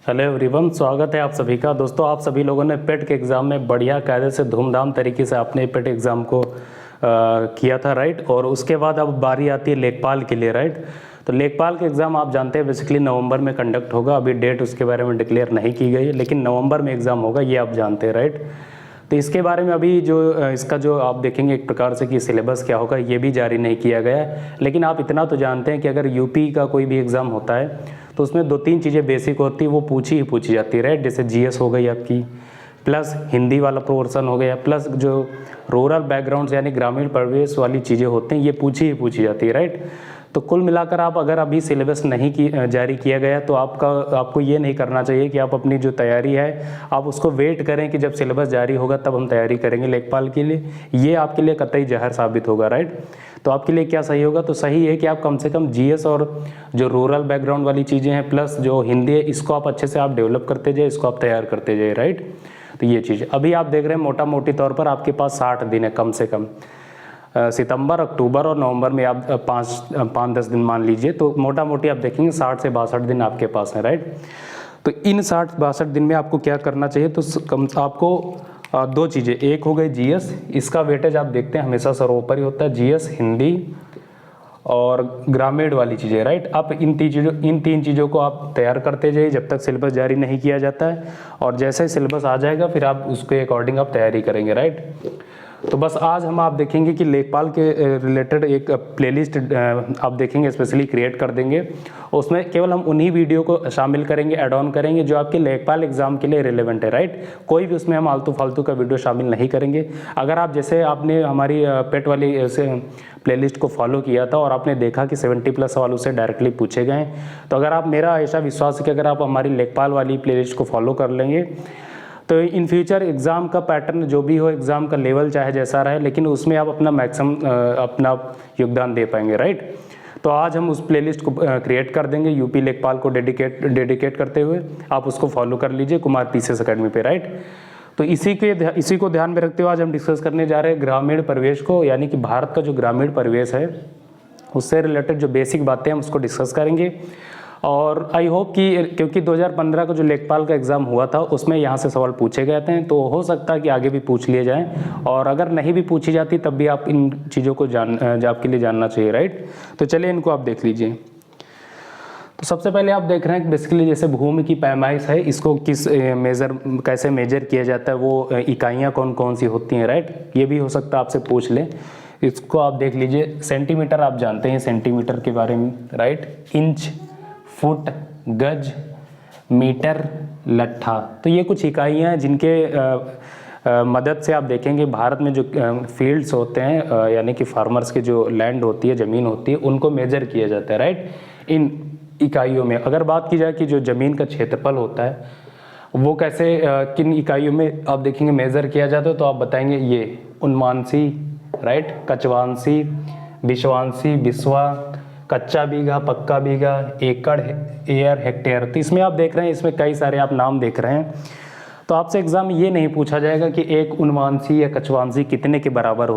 Hello everyone, स्वागत है आप सभी का। दोस्तों, आप सभी लोगों ने पेट के एग्ज़ाम में बढ़िया कायदे से धूमधाम तरीके से आपने पेट एग्ज़ाम को किया था, राइट। और उसके बाद अब बारी आती है लेखपाल के लिए, राइट। तो लेखपाल के एग्ज़ाम आप जानते हैं बेसिकली नवंबर में कंडक्ट होगा। अभी डेट उसके बारे में डिक्लेयर नहीं की गई है, लेकिन नवंबर में एग्ज़ाम होगा, ये आप जानते हैं, राइट। तो इसके बारे में अभी जो इसका जो आप देखेंगे एक प्रकार से कि सिलेबस क्या होगा, ये भी जारी नहीं किया गया है। लेकिन आप इतना तो जानते हैं कि अगर यूपी का कोई भी एग्ज़ाम होता है तो उसमें 2-3 चीज़ें बेसिक होती है, वो पूछी जाती है, राइट। जैसे जीएस हो गई आपकी, प्लस हिंदी वाला पोर्सन हो गया, प्लस जो रूरल बैकग्राउंड यानी ग्रामीण परिवेश वाली चीज़ें होती हैं, ये पूछी जाती है, राइट। तो कुल मिलाकर आप अगर अभी सिलेबस नहीं जारी किया गया तो आपको ये नहीं करना चाहिए कि आप अपनी जो तैयारी है आप उसको वेट करें कि जब सिलेबस जारी होगा तब हम तैयारी करेंगे लेखपाल के लिए। ये आपके लिए कतई जहर साबित होगा, राइट। तो आपके लिए क्या सही होगा? तो सही है कि आप कम से कम जीएस और जो रूरल बैकग्राउंड वाली चीज़ें हैं प्लस जो हिंदी है, इसको आप अच्छे से आप डेवलप करते जाए, इसको आप तैयार करते जाए, राइट। तो ये चीज़ अभी आप देख रहे हैं मोटा मोटी तौर पर आपके पास 60 दिन है कम से कम। सितंबर, अक्टूबर और नवंबर में आप 5-10 दिन मान लीजिए, तो मोटा मोटी आप देखेंगे 60 से 62 दिन आपके पास है, राइट। तो इन 60-62 दिन में आपको क्या करना चाहिए? तो आपको दो चीज़ें, एक हो गई जीएस, इसका वेटेज आप देखते हैं हमेशा सर्वोपरि होता है, जीएस, हिंदी और ग्रामीण वाली चीज़ें, राइट। आप इन तीन चीज़ों को आप तैयार करते जाइए जब तक सिलेबस जारी नहीं किया जाता है, और जैसे ही सिलेबस आ जाएगा फिर आप उसके अकॉर्डिंग आप तैयारी करेंगे, राइट। तो बस आज हम आप देखेंगे कि लेखपाल के रिलेटेड एक प्लेलिस्ट आप देखेंगे स्पेशली क्रिएट कर देंगे। उसमें केवल हम उन्हीं वीडियो को शामिल करेंगे, ऐड ऑन करेंगे जो आपके लेखपाल एग्जाम के लिए रिलेवेंट है, राइट। कोई भी उसमें हम आलतू फालतू का वीडियो शामिल नहीं करेंगे। अगर आप जैसे आपने हमारी पेट वाली प्लेलिस्ट को फॉलो किया था और आपने देखा कि 70+ सवाल उससे डायरेक्टली पूछे गए, तो अगर आप, मेरा ऐसा विश्वास है कि अगर आप हमारी लेखपाल वाली प्लेलिस्ट को फॉलो कर लेंगे तो इन फ्यूचर एग्ज़ाम का पैटर्न जो भी हो, एग्ज़ाम का लेवल चाहे जैसा रहे, लेकिन उसमें आप अपना मैक्सिमम अपना योगदान दे पाएंगे, राइट। तो आज हम उस प्लेलिस्ट को क्रिएट कर देंगे यूपी लेखपाल को डेडिकेट करते हुए। आप उसको फॉलो कर लीजिए कुमार पीसीएस अकेडमी पे, राइट। तो इसी को ध्यान में रखते हुए आज हम डिस्कस करने जा रहे हैं ग्रामीण परिवेश को, यानी कि भारत का जो ग्रामीण परिवेश है उससे रिलेटेड जो बेसिक बातें हैं हम उसको डिस्कस करेंगे। और आई होप कि क्योंकि 2015 का जो लेखपाल का एग्ज़ाम हुआ था उसमें यहाँ से सवाल पूछे गए थे, तो हो सकता है कि आगे भी पूछ लिए जाएं, और अगर नहीं भी पूछी जाती तब भी आप इन चीज़ों को आपके लिए जानना चाहिए, राइट। तो चलिए इनको आप देख लीजिए। तो सबसे पहले आप देख रहे हैं कि बेसिकली जैसे भूमि की पैमाइश है, इसको कैसे मेजर किया जाता है, वो इकाइयाँ कौन कौन सी होती हैं, राइट। ये भी हो सकता है आपसे पूछ लें। इसको आप देख लीजिए। सेंटीमीटर आप जानते हैं सेंटीमीटर के बारे में, राइट। इंच, फुट, गज, मीटर, लट्ठा, तो ये कुछ इकाइयाँ हैं जिनके मदद से आप देखेंगे भारत में जो फील्ड्स होते हैं यानी कि फार्मर्स की जो लैंड होती है, ज़मीन होती है, उनको मेजर किया जाता है, राइट। इन इकाइयों में अगर बात की जाए कि जो ज़मीन का क्षेत्रफल होता है वो कैसे किन इकाइयों में आप देखेंगे मेज़र किया जाता है, तो आप बताएंगे ये उनमांसी, राइट, कचवांसी, विश्वांसी, बिस्वा, कच्चा बीघा, पक्का बीघा, एकड़, एयर, हेक्टेयर। तो इसमें आप देख रहे हैं, इसमें कई सारे आप नाम देख रहे हैं। तो आपसे एग्जाम में ये नहीं पूछा जाएगा कि एक उनवांसी या कचवांसी कितने के बराबर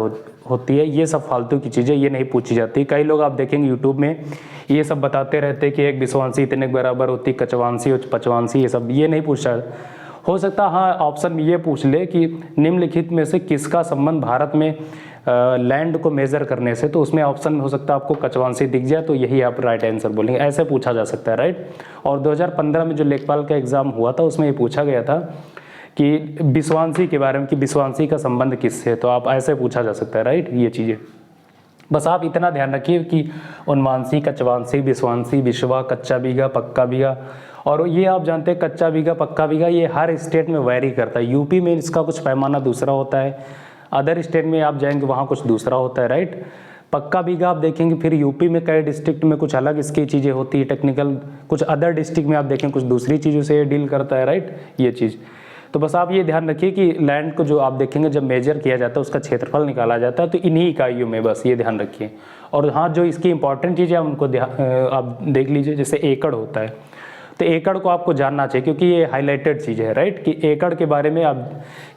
होती है, ये सब फालतू की चीज़ें ये नहीं पूछी जाती। कई लोग आप देखेंगे यूट्यूब में ये सब बताते रहते हैं कि एक विश्वांसी इतने के बराबर होती है, कचवांसी और पचवांसी, ये सब ये नहीं पूछा। हो सकता हाँ ऑप्शन में ये पूछ ले कि निम्नलिखित में से किसका संबंध भारत में लैंड को मेज़र करने से, तो उसमें ऑप्शन में हो सकता है आपको कचवांसी दिख जाए, तो यही आप राइट आंसर बोलेंगे। ऐसे पूछा जा सकता है, राइट। और 2015 में जो लेखपाल का एग्ज़ाम हुआ था उसमें ये पूछा गया था कि विश्वांसी के बारे में, कि विश्वांसी का संबंध किससे, तो आप ऐसे पूछा जा सकता है, राइट। ये चीज़ें बस आप इतना ध्यान रखिए कि उनवांसी, कचवांसी, विश्वांसी, विश्वा, कच्चा बीघा, पक्का बीघा। और ये आप जानते हैं कच्चा बीघा, पक्का बीघा ये हर स्टेट में वैरी करता है। यूपी में इसका कुछ पैमाना दूसरा होता है, अदर स्टेट में आप जाएंगे वहाँ कुछ दूसरा होता है, राइट। पक्का बीघा आप देखेंगे फिर यूपी में कई डिस्ट्रिक्ट में कुछ अलग इसकी चीज़ें होती है, टेक्निकल, कुछ अदर डिस्ट्रिक्ट में आप देखें कुछ दूसरी चीज़ों से डील करता है, राइट। ये चीज़ तो बस आप ये ध्यान रखिए कि लैंड को जो आप देखेंगे जब मेजर किया जाता है उसका क्षेत्रफल निकाला जाता है, तो इन्हीं इकाइयों में, बस ये ध्यान रखिए। और हाँ, जो इसकी इंपॉर्टेंट चीज़ें हैं उनको आप देख लीजिए। जैसे एकड़ होता है, तो एकड़ को आपको जानना चाहिए क्योंकि ये हाईलाइटेड चीज़ है, राइट। कि एकड़ के बारे में आप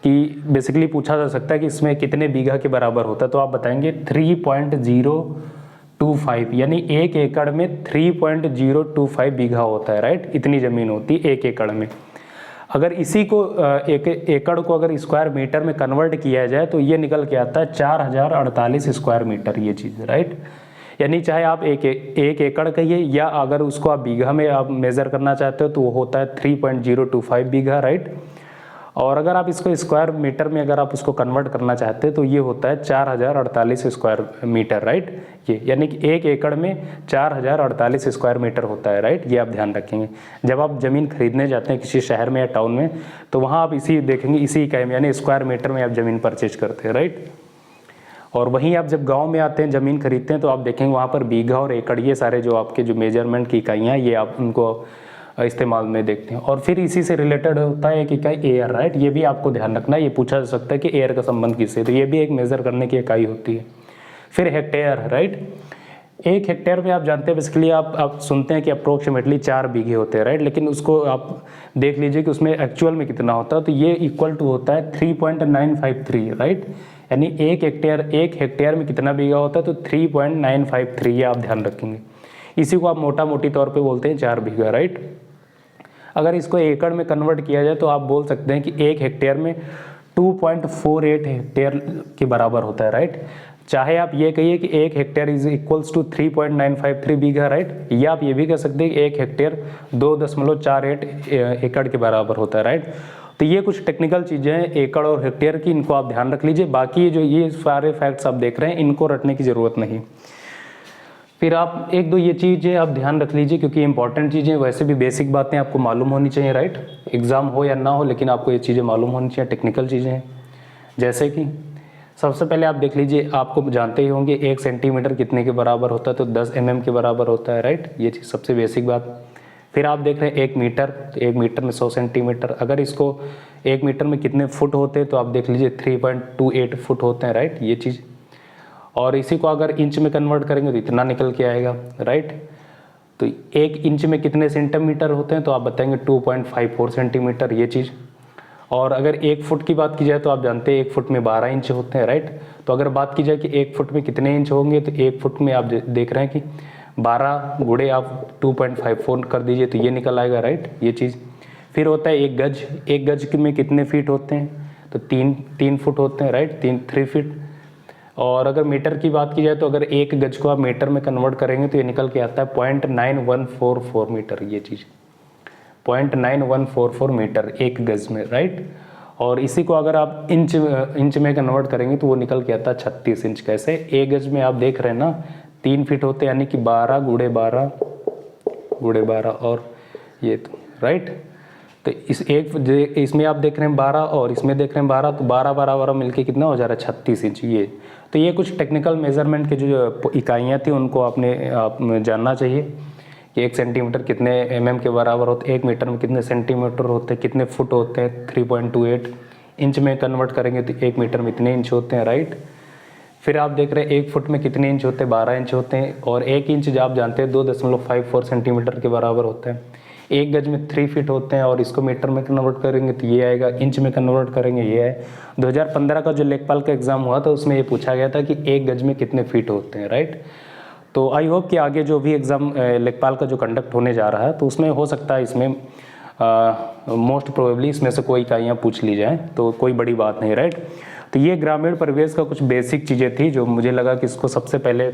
कि बेसिकली पूछा जा सकता है कि इसमें कितने बीघा के बराबर होता है, तो आप बताएंगे 3.0 0.025 यानी 1 एकड़ में 3.025 बीघा होता है, राइट। इतनी ज़मीन होती है 1 एकड़ में। अगर इसी को एक एकड़ को अगर स्क्वायर मीटर में कन्वर्ट किया जाए तो ये निकल के आता है 4048 स्क्वायर मीटर ये चीज़, राइट। यानी चाहे आप एक एकड़ कहिए या अगर उसको आप बीघा में आप मेज़र करना चाहते हो तो वो होता है 3.025 बीघा, राइट। और अगर आप इसको स्क्वायर मीटर में अगर आप उसको कन्वर्ट करना चाहते हैं तो ये होता है 4048 स्क्वायर मीटर, राइट। ये यानी कि 1 एकड़ में 4048 स्क्वायर मीटर होता है, राइट। ये आप ध्यान रखेंगे जब आप ज़मीन खरीदने जाते हैं किसी शहर में या टाउन में, तो वहाँ आप इसी देखेंगे, इसी इकाई में यानी स्क्वायर मीटर में आप ज़मीन परचेज करते हैं, राइट। और वहीं आप जब गांव में आते हैं ज़मीन खरीदते हैं तो आप देखेंगे वहाँ पर बीघा और एकड़ ये सारे जो आपके जो मेजरमेंट की इकाइयाँ ये आप उनको इस्तेमाल में देखते हैं। और फिर इसी से रिलेटेड होता है एक इकाई एयर, राइट। ये भी आपको ध्यान रखना है, ये पूछा जा सकता है कि एयर का संबंध किससे, तो ये भी एक मेज़र करने की इकाई होती है। फिर हेक्टेयर, राइट। 1 हेक्टेयर में आप जानते हैं बेसिकली आप सुनते हैं कि अप्रोक्सीमेटली 4 बीघे होते हैं, राइट। लेकिन उसको आप देख लीजिए कि उसमें एक्चुअल में कितना होता है, तो ये इक्वल टू होता है 3.953, राइट। यानी 1 हेक्टेयर में कितना बीघा होता है, तो 3.953, ये आप ध्यान रखेंगे। इसी को आप मोटा मोटी तौर पे बोलते हैं 4 बीघा, राइट। अगर इसको एकड़ में कन्वर्ट किया जाए तो आप बोल सकते हैं कि 1 हेक्टेयर में 2.48 हेक्टेयर के बराबर होता है, राइट। चाहे आप ये कहिए कि 1 hectare is equals to 3.953 bigha, right. या आप ये भी कह सकते हैं कि 1 हेक्टेयर 2.48 एकड़ के बराबर होता है, राइट। तो ये कुछ टेक्निकल चीज़ें हैं एकड़ और हेक्टेयर की, इनको आप ध्यान रख लीजिए। बाकी जो ये सारे फैक्ट्स आप देख रहे हैं इनको रटने की ज़रूरत नहीं। फिर आप 1-2 ये चीज़ें आप ध्यान रख लीजिए क्योंकि इंपॉर्टेंट चीज़ें, वैसे भी बेसिक बातें आपको मालूम होनी चाहिए, राइट। एग्ज़ाम हो या ना हो लेकिन आपको ये चीज़ें मालूम होनी चाहिए, टेक्निकल चीज़ें हैं। जैसे कि सबसे पहले आप देख लीजिए, आपको जानते ही होंगे 1 सेंटीमीटर कितने के बराबर होता है, तो 10 mm के बराबर होता है, राइट। ये चीज़ सबसे बेसिक बात। फिर आप देख रहे हैं 1 मीटर, तो 1 मीटर में 100 सेंटीमीटर। अगर इसको 1 मीटर में कितने फुट होते हैं तो आप देख लीजिए 3.28 फुट होते हैं, राइट। ये चीज़। और इसी को अगर इंच में कन्वर्ट करेंगे तो इतना निकल के आएगा, राइट। तो 1 इंच में कितने सेंटीमीटर होते हैं तो आप बताएंगे 2.54 सेंटीमीटर, ये चीज़। और अगर 1 फुट की बात की जाए तो आप जानते हैं 1 फुट में 12 इंच होते हैं, राइट। तो अगर बात की जाए कि 1 फुट में कितने इंच होंगे तो 1 फुट में आप देख रहे हैं कि 12 गुणे आप 2.54 कर दीजिए तो ये निकल आएगा, राइट। ये चीज़। फिर होता है 1 गज। 1 गज में कितने फीट होते हैं तो 3 फुट होते हैं, राइट। 3 फीट। और अगर मीटर की बात की जाए तो अगर 1 गज को आप मीटर में कन्वर्ट करेंगे तो ये निकल के आता है 0.9144 मीटर, ये चीज़। 0.9144 मीटर 1 गज में, राइट। और इसी को अगर आप इंच में कन्वर्ट करेंगे तो वो निकल के आता है 36 इंच। कैसे? 1 गज में आप देख रहे हैं ना 3 फीट होते हैं, यानी कि 12 गुणे 12 और ये तो, राइट। तो इसमें आप देख रहे हैं 12 और इसमें देख रहे हैं 12, तो 12 मिलके कितना हो जा रहा है 36 इंच। ये तो ये कुछ टेक्निकल मेजरमेंट के जो इकाइयाँ थी उनको आप जानना चाहिए कि 1 सेंटीमीटर कितने mm के बराबर होते, 1 मीटर में कितने सेंटीमीटर होते हैं, कितने फुट होते हैं 3.28। इंच में कन्वर्ट करेंगे तो 1 मीटर में इतने इंच होते हैं, राइट। फिर आप देख रहे हैं 1 फुट में कितने इंच होते हैं, 12 इंच होते हैं। और 1 इंच जो आप जानते हैं 2.54 सेंटीमीटर के बराबर होता है। 1 गज में 3 फीट होते हैं और इसको मीटर में कन्वर्ट करेंगे तो ये आएगा, इंच में कन्वर्ट करेंगे ये है। 2015 का जो लेखपाल का एग्जाम हुआ था उसमें ये पूछा गया था कि 1 गज में कितने फीट होते हैं, राइट। तो आई होप कि आगे जो भी एग्ज़ाम लेखपाल का जो कंडक्ट होने जा रहा है तो उसमें हो सकता है इसमें मोस्ट प्रोबेबली इसमें से कोई इकाइयाँ पूछ ली जाएँ, तो कोई बड़ी बात नहीं, राइट। तो ये ग्रामीण परिवेश का कुछ बेसिक चीज़ें थी जो मुझे लगा कि इसको सबसे पहले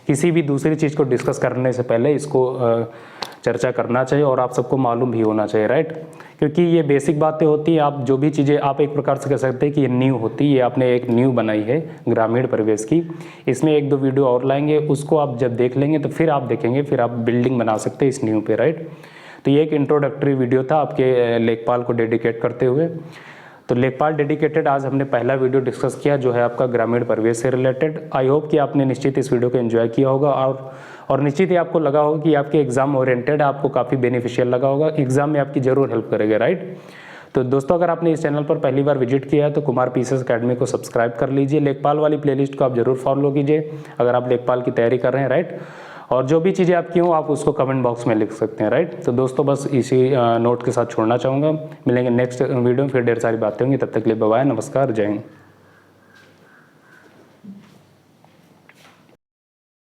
किसी भी दूसरी चीज़ को डिस्कस करने से पहले इसको चर्चा करना चाहिए और आप सबको मालूम भी होना चाहिए, राइट। क्योंकि ये बेसिक बातें होती हैं, आप जो भी चीज़ें आप एक प्रकार से कह सकते हैं कि ये न्यू होती है, ये आपने एक न्यू बनाई है ग्रामीण परिवेश की। इसमें 1-2 वीडियो और लाएंगे, उसको आप जब देख लेंगे तो फिर आप देखेंगे, फिर आप बिल्डिंग बना सकते हैं इस न्यू पे, राइट। तो ये एक इंट्रोडक्टरी वीडियो था आपके लेखपाल को डेडिकेट करते हुए। तो लेखपाल डेडिकेटेड आज हमने पहला वीडियो डिस्कस किया जो है आपका ग्रामीण परिवेश से रिलेटेड। आई होप कि आपने निश्चित इस वीडियो को एंजॉय किया होगा और निश्चित ही आपको लगा होगा कि आपके एग्जाम ओरिएंटेड आपको काफ़ी बेनिफिशियल लगा होगा, एग्जाम में आपकी ज़रूर हेल्प करेगा, राइट। तो दोस्तों अगर आपने इस चैनल पर पहली बार विजिट किया है तो कुमार पीसीएस अकेडमी को सब्सक्राइब कर लीजिए। लेखपाल वाली प्लेलिस्ट को आप जरूर फॉलो कीजिए अगर आप लेखपाल की तैयारी कर रहे हैं, राइट। और जो भी चीज़ें आपकी हों आप उसको कमेंट बॉक्स में लिख सकते हैं, राइट। तो दोस्तों बस इसी नोट के साथ छोड़ना चाहूँगा। मिलेंगे नेक्स्ट वीडियो में, फिर ढेर सारी बातें होंगी। तब तक के लिए बाय बाय, नमस्कार, जय हिंद।